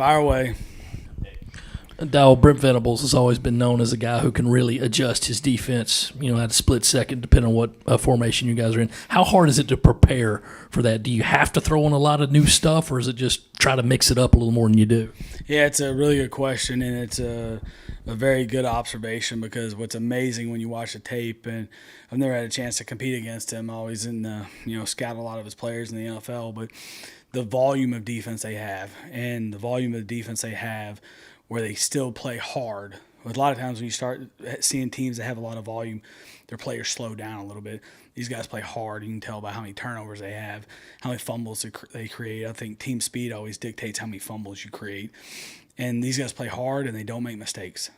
Fire away. Dowell, Brent Venables has always been known as a guy who can really adjust his defense, at a split second, depending on what formation you guys are in. How hard is it to prepare for that? Do you have to throw in a lot of new stuff, or is it just try to mix it up a little more than you do? Yeah, it's a really good question, and it's a very good observation because what's amazing when you watch the tape, and I've never had a chance to compete against him, always in the, scout a lot of his players in the NFL, but the volume of defense they have and the volume of defense they have where they still play hard. A lot of times when you start seeing teams that have a lot of volume, their players slow down a little bit. These guys play hard. You can tell by how many turnovers they have, how many fumbles they create. I think team speed always dictates how many fumbles you create. And these guys play hard, and they don't make mistakes.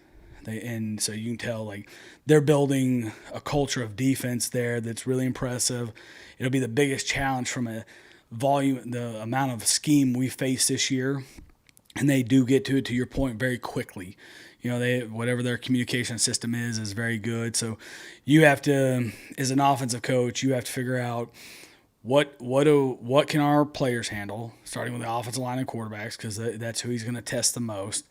And so you can tell, like, they're building a culture of defense there that's really impressive. It'll be the biggest challenge from a volume, the amount of scheme we face this year. And they do get to it, to your point, very quickly. Whatever their communication system is very good. So you have to, as an offensive coach, you have to figure out what can our players handle, starting with the offensive line and quarterbacks, because that's who he's going to test the most.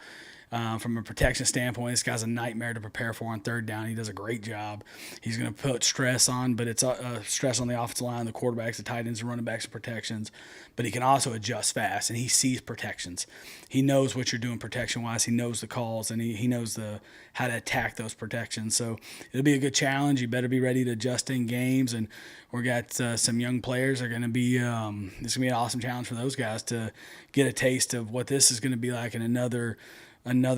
From a protection standpoint, this guy's a nightmare to prepare for on third down. He does a great job. He's going to put stress on, but it's stress on the offensive line, the quarterbacks, the tight ends, the running backs, and protections. But he can also adjust fast, and he sees protections. He knows what you're doing protection-wise. He knows the calls, and he knows how to attack those protections. So it'll be a good challenge. You better be ready to adjust in games, and we got some young players that are going to be it's going to be an awesome challenge for those guys to get a taste of what this is going to be like in another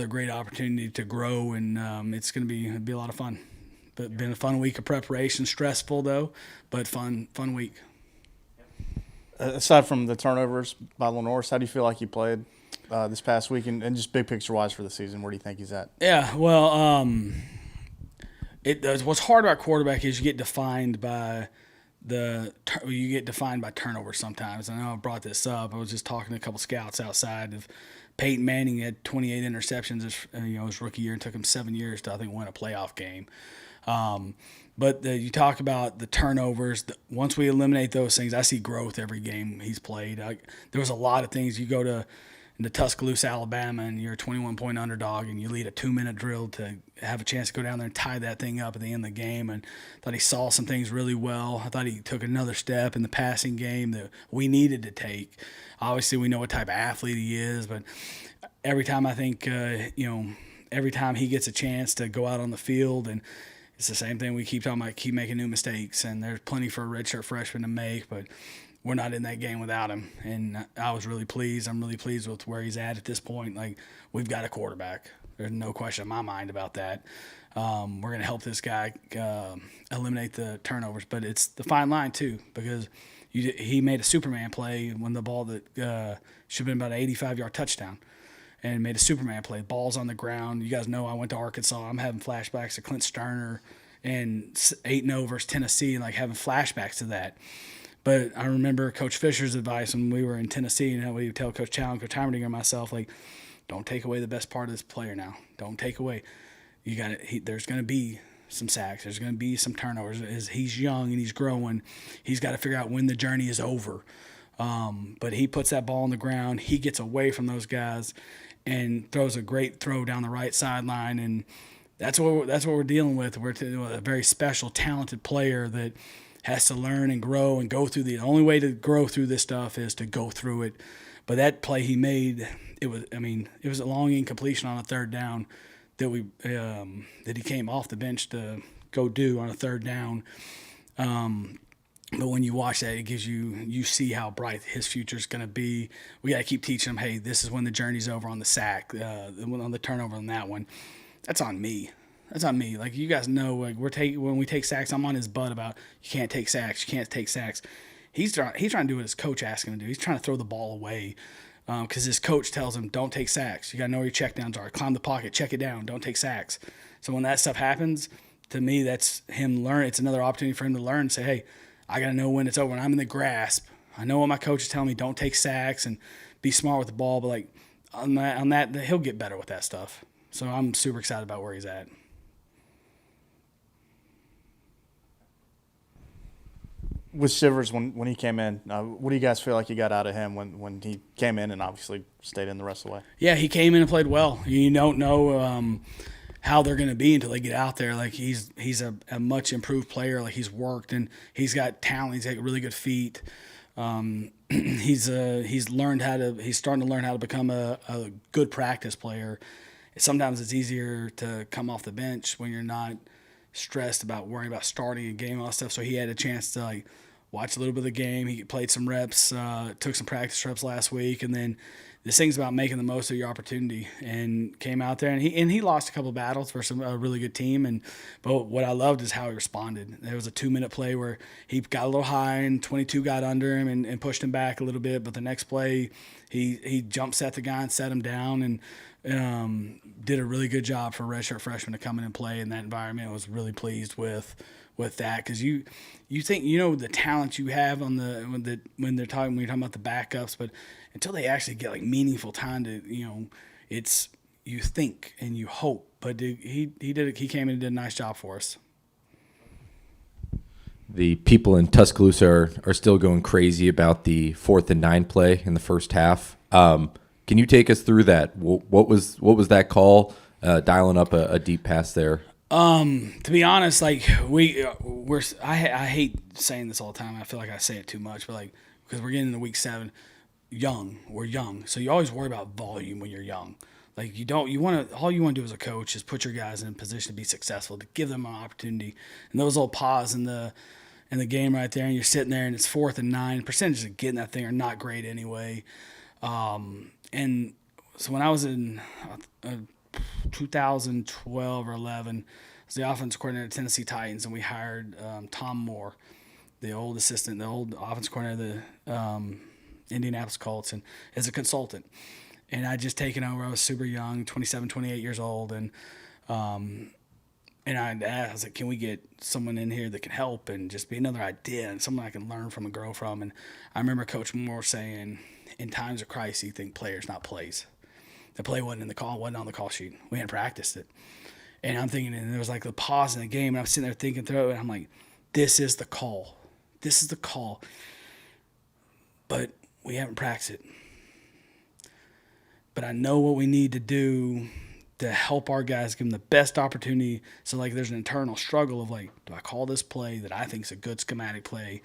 great opportunity to grow, and it's going to be a lot of fun. But been a fun week of preparation, stressful though, but fun week. Aside from the turnovers by Lenore's, how do you feel like he played this past week, and just big picture wise for the season? Where do you think he's at? Yeah, well, what's hard about quarterback is you get defined by turnovers sometimes. I know I brought this up. I was just talking to a couple scouts outside of Peyton Manning. Had 28 interceptions his rookie year, and took him 7 years to, I think, win a playoff game. But you talk about the turnovers. Once we eliminate those things, I see growth every game he's played. There was a lot of things. You go to Tuscaloosa, Alabama, and you're a 21-point underdog, and you lead a 2-minute drill to have a chance to go down there and tie that thing up at the end of the game. And I thought he saw some things really well. I thought he took another step in the passing game that we needed to take. Obviously, we know what type of athlete he is, but every time I think, every time he gets a chance to go out on the field, and it's the same thing we keep talking about, keep making new mistakes, and there's plenty for a redshirt freshman to make, but we're not in that game without him. And I was really pleased. I'm really pleased with where he's at this point. Like, we've got a quarterback. There's no question in my mind about that. We're going to help this guy eliminate the turnovers, but it's the fine line too, because he made a Superman play when the ball that should have been about an 85-yard touchdown, and made a Superman play. Ball's on the ground. You guys know I went to Arkansas. I'm having flashbacks to Clint Sterner and 8-0 versus Tennessee, and like having flashbacks to that. But I remember Coach Fisher's advice when we were in Tennessee, and we would tell Coach Chow and Coach Heimerdinger and myself, like, don't take away the best part of this player now. Don't take away. There's going to be some sacks. There's going to be some turnovers. As he's young and he's growing, he's got to figure out when the journey is over. But he puts that ball on the ground. He gets away from those guys and throws a great throw down the right sideline, and that's what we're dealing with. We're a very special, talented player that has to learn and grow and go through the only way to grow through this stuff is to go through it. But that play he made, it was a long incompletion on a third down that he came off the bench to go do on a third down. But when you watch that, it gives you see how bright his future is going to be. We got to keep teaching him, hey, this is when the journey's over on the sack, on the turnover on that one. That's on me. That's on me. Like, you guys know, like, when we take sacks, I'm on his butt about you can't take sacks. He's trying to do what his coach asked him to do. He's trying to throw the ball away because his coach tells him, don't take sacks. You got to know where your checkdowns are. Climb the pocket, check it down, don't take sacks. So when that stuff happens, to me, that's him learn. It's another opportunity for him to learn and say, hey, I got to know when it's over. When I'm in the grasp, I know what my coach is telling me, don't take sacks and be smart with the ball. But, like, on that, he'll get better with that stuff. So I'm super excited about where he's at. with Shivers when he came in, what do you guys feel like you got out of him when he came in and obviously stayed in the rest of the way? Yeah, he came in and played well. You don't know how they're going to be until they get out there. Like he's a much improved player. Like he's worked and he's got talent. He's got really good feet. He's starting to learn how to become a good practice player. Sometimes it's easier to come off the bench when you're not stressed about worrying about starting a game and all that stuff. So he had a chance to like watch a little bit of the game. He played some reps, took some practice reps last week, and then this thing's about making the most of your opportunity. And came out there and he lost a couple of battles for a really good team. But what I loved is how he responded. There was a 2-minute play where he got a little high and 22 got under him and pushed him back a little bit. But the next play, he jump set the guy and set him down and did a really good job for a redshirt freshman to come in and play in that environment. I was really pleased with that because you think the talent you have on when you're talking about the backups, but until they actually get like meaningful time to it's you think and you hope. But he did it. He came in and did a nice job for us. The people in Tuscaloosa are still going crazy about the 4th and 9 play in the first half. Can you take us through that? What was that call? Dialing up a deep pass there. To be honest, like I hate saying this all the time. I feel like I say it too much, but like because we're getting into week 7, we're young, so you always worry about volume when you're young. Like all you want to do as a coach is put your guys in a position to be successful, to give them an opportunity. And those little pause in the game right there, and you're sitting there, and it's 4th and 9. Percentages of getting that thing are not great anyway. And so when I was in 2012 or 11, I was the offensive coordinator of Tennessee Titans, and we hired Tom Moore, the old offensive coordinator of the Indianapolis Colts, and as a consultant. And I'd just taken over. I was super young, 27, 28 years old, and I was like, can we get someone in here that can help and just be another idea and someone I can learn from and grow from? And I remember Coach Moore saying, in times of crisis, you think players, not plays. The play wasn't on the call sheet. We hadn't practiced it. And I'm thinking, and there was like the pause in the game, and I'm sitting there thinking through it, and I'm like, this is the call. This is the call. But we haven't practiced it. But I know what we need to do to help our guys, give them the best opportunity. So, like, there's an internal struggle of, like, do I call this play that I think is a good schematic play?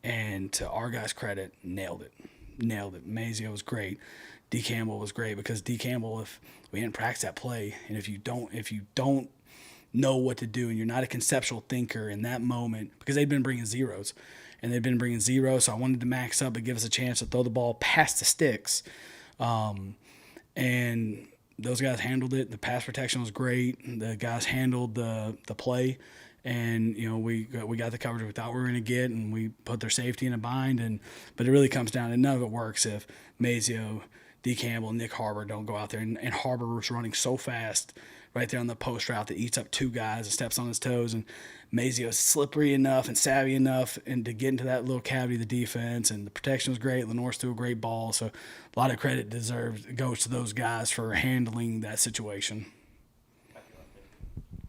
And to our guys' credit, nailed it. Mazio was great. D. Campbell was great because D. Campbell, if we didn't practice that play, and if you don't know what to do and you're not a conceptual thinker in that moment, because they've been bringing zeros. So I wanted to max up and give us a chance to throw the ball past the sticks. And those guys handled it. The pass protection was great. The guys handled the play. And, we got the coverage we thought we were going to get, and we put their safety in a bind. But it really comes down to none of it works if Mazio, D. Campbell, and Nick Harbor don't go out there. And Harbor was running so fast right there on the post route that eats up 2 guys and steps on his toes. And Mazio is slippery enough and savvy enough and to get into that little cavity of the defense. And the protection was great. Lenore's threw a great ball. So a lot of credit goes to those guys for handling that situation.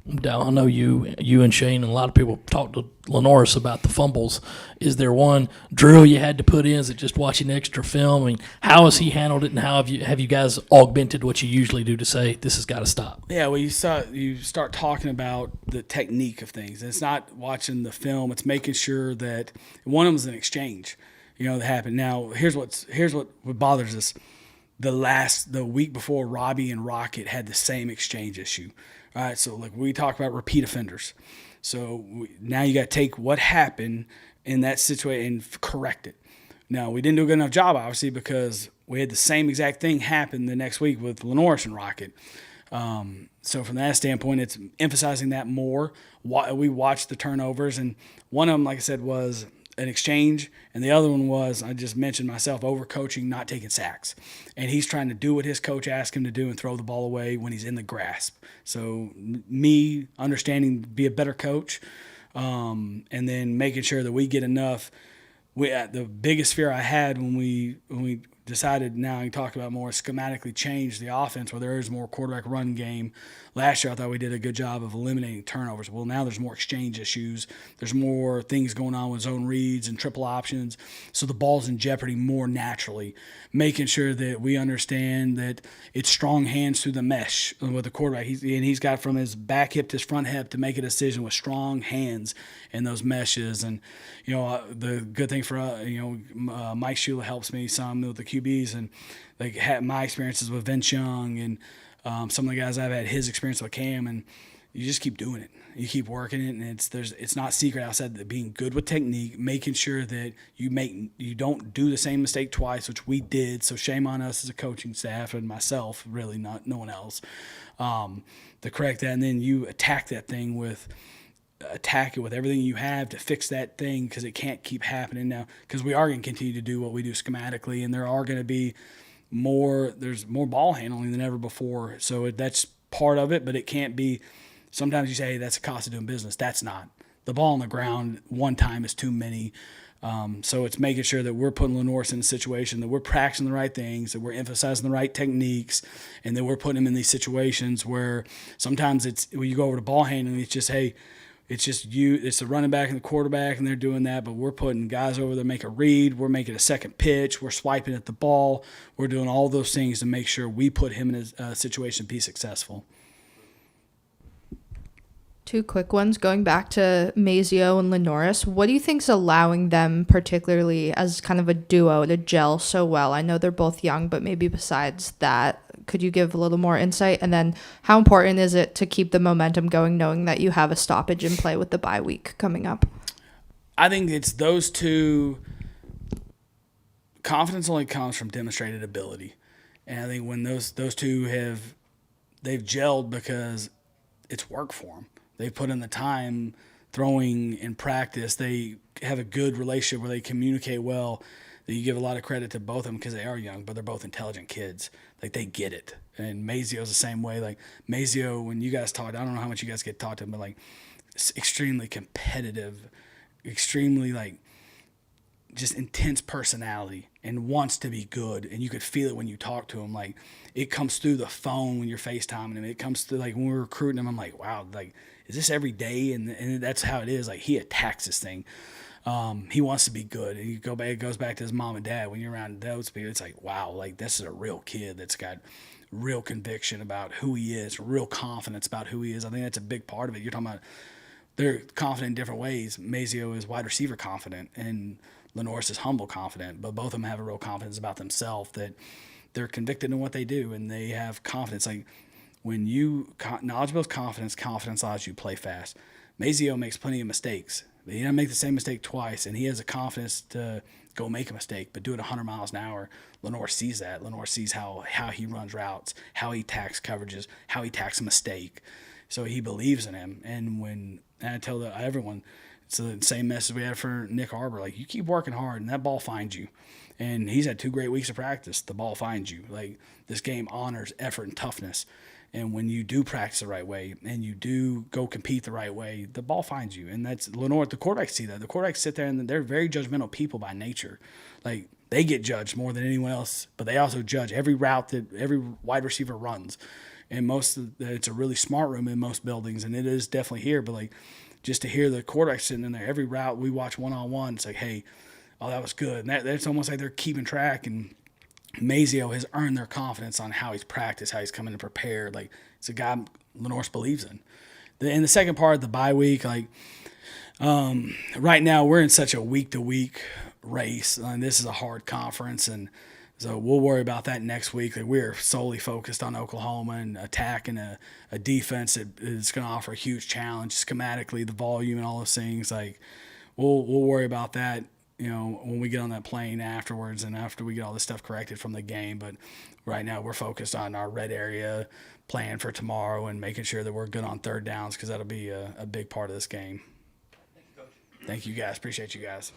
Dowell, I know you and Shane and a lot of people talked to Lenoris about the fumbles. Is there one drill you had to put in? Is it just watching extra film? I mean, how has he handled it, and how have you guys augmented what you usually do to say this has got to stop? Yeah, well, you start talking about the technique of things. It's not watching the film. It's making sure that one of them is an exchange, that happened. Now, here's what bothers us. The week before, Robbie and Rocket had the same exchange issue. All right, so like we talk about repeat offenders. So now you got to take what happened in that situation and correct it. Now, we didn't do a good enough job, obviously, because we had the same exact thing happen the next week with Lenoris and Rocket. So from that standpoint, it's emphasizing that more. We watched the turnovers, and one of them, like I said, was an exchange, and the other one was, I just mentioned myself, overcoaching, not taking sacks. And he's trying to do what his coach asked him to do and throw the ball away when he's in the grasp. So me understanding be a better coach, and then making sure that we get enough. The biggest fear I had when we decided now you talked about more schematically change the offense where there is more quarterback run game. Last year I thought we did a good job of eliminating turnovers. Well, now there's more exchange issues. There's more things going on with zone reads and triple options. So the ball's in jeopardy more naturally, making sure that we understand that it's strong hands through the mesh with the quarterback. He's got from his back hip to his front hip to make a decision with strong hands in those meshes. And, the good thing for, Mike Shula helps me some with the QBs, and like had my experiences with Vince Young and some of the guys I've had his experience with Cam, and you just keep doing it. You keep working it, and it's not secret outside of being good with technique, making sure that you don't do the same mistake twice, which we did. So shame on us as a coaching staff and myself, really, not no one else, to correct that, and then you attack it with everything you have to fix that thing, because it can't keep happening now, because we are going to continue to do what we do schematically, and there are going to be there's more ball handling than ever before. So that's part of it, but it can't be. Sometimes you say, hey, that's the cost of doing business. That's not. The ball on the ground one time is too many. So it's making sure that we're putting Lenoir in a situation that we're practicing the right things, that we're emphasizing the right techniques, and that we're putting him in these situations where sometimes when you go over to ball handling, it's just, hey, it's just it's the running back and the quarterback, and they're doing that, but we're putting guys over there, make a read, we're making a second pitch, we're swiping at the ball, we're doing all those things to make sure we put him in a situation to be successful. Two quick ones. Going back to Mazio and Lenoris, what do you think's allowing them, particularly as kind of a duo, to gel so well? I know they're both young, but maybe besides that, could you give a little more insight? And then how important is it to keep the momentum going, knowing that you have a stoppage in play with the bye week coming up? I think it's those two. Confidence only comes from demonstrated ability. And I think when those two they've gelled because it's work for them. They put in the time throwing in practice. They have a good relationship where they communicate well. You give a lot of credit to both of them because they are young, but they're both intelligent kids. Like, they get it. And Mazio's the same way. Like, Mazio, when you guys talk, I don't know how much you guys get taught to him, but like, extremely competitive, extremely like just intense personality, and wants to be good. And you could feel it when you talk to him. Like, it comes through the phone when you're FaceTiming him. It comes through, like, when we're recruiting him, I'm like, wow, like, is this every day? And that's how it is. Like, he attacks this thing. He wants to be good. And it goes back to his mom and dad. When you're around those people, it's like, wow, like, this is a real kid that's got real conviction about who he is, real confidence about who he is. I think that's a big part of it. You're talking about they're confident in different ways. Mazio is wide receiver confident, and Lenoris is humble confident, but both of them have a real confidence about themselves, that they're convicted in what they do, and they have confidence. Like, when knowledge builds confidence, confidence allows you to play fast. Mazio makes plenty of mistakes, but he doesn't make the same mistake twice, and he has the confidence to go make a mistake, but do it 100 miles an hour. Lenore sees that. Lenore sees how he runs routes, how he attacks coverages, how he attacks a mistake. So he believes in him. And I tell everyone, it's the same message we had for Nick Arbor. Like, you keep working hard, and that ball finds you. And he's had 2 great weeks of practice. The ball finds you. Like, this game honors effort and toughness. And when you do practice the right way and you do go compete the right way, the ball finds you. And that's Lenore. The quarterbacks see that. The quarterbacks sit there, and they're very judgmental people by nature. Like, they get judged more than anyone else, but they also judge every route that every wide receiver runs. And it's a really smart room in most buildings, and it is definitely here. But, like, just to hear the quarterback sitting in there, every route we watch one-on-one, it's like, hey, oh, that was good. And that's almost like they're keeping track. And Mazio has earned their confidence on how he's practiced, how he's coming to prepare. Like, it's a guy Lenoris believes in. In the second part of the bye week, like, right now we're in such a week-to-week race, and this is a hard conference, and so we'll worry about that next week. Like, we're solely focused on Oklahoma and attacking a defense that is going to offer a huge challenge schematically, the volume and all those things. Like, we'll worry about that, when we get on that plane afterwards and after we get all this stuff corrected from the game. But right now we're focused on our red area plan for tomorrow and making sure that we're good on third downs, because that'll be a big part of this game. Thank you, guys. Appreciate you guys.